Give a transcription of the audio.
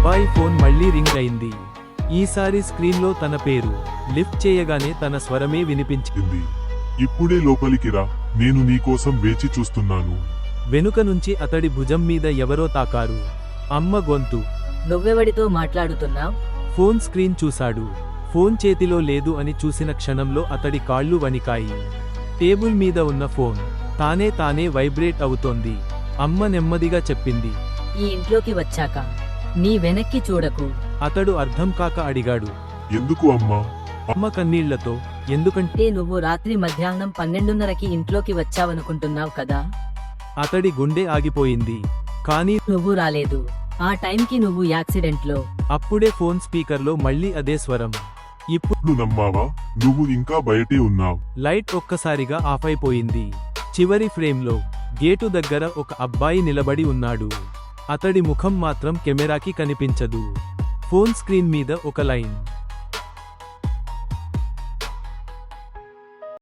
అబ్బాయి ఫోన్ మళ్ళీ రింగ్ అయింది. ఈసారి స్క్రీన్లో తన పేరు. లిఫ్ట్ చేయగానే తన స్వరమే వినిపించింది. ఇప్పుడే లోపలికి రా, నేను నీకోసం వేచి చూస్తున్నాను. వెనుక నుంచి అతడి భుజం మీద ఎవరో తాకారు. అమ్మ గొంతు. నువ్వెవడితో మాట్లాడుతున్నావ్? ఫోన్ స్క్రీన్ చూశాడు. ఫోన్ చేతిలో లేదు అని చూసిన క్షణంలో అతడి కాళ్ళు వణికాయి. టేబుల్ మీద ఉన్న ఫోన్ తానే వైబ్రేట్ అవుతోంది. అమ్మ నెమ్మదిగా చెప్పింది. ఈ ఇంట్లోకి వచ్చాక నీ వెనక్కి చూడకు. అతడు అర్థం కాక అడిగాడు. ఎందుకు అమ్మా? అమ్మ కన్నీళ్లతో. ఎందుకంటే నువ్వు రాత్రి మధ్యాహ్నం 12:30కి ఇంట్లోకి వచ్చావనుకుంటున్నావు కదా. అతడి గుండె ఆగిపోయింది. కానీ నువ్వు రాలేదు. ఆ టైంకి నువ్వు యాక్సిడెంట్లో. అప్పుడే ఫోన్ స్పీకర్లో మళ్ళీ అదే స్వరం. ఇప్పుడు నువ్వు నమ్మావా? నువ్వు ఇంకా బయటే ఉన్నావ్. లైట్ ఒక్కసారిగా ఆఫ్ అయిపోయింది. చివరి ఫ్రేమ్లో గేటు దగ్గర ఒక అబ్బాయి నిలబడి ఉన్నాడు. అతడి ముఖం మాత్రం కెమెరాకి కనిపించదు. ఫోన్ స్క్రీన్ మీద ఒక లైన్.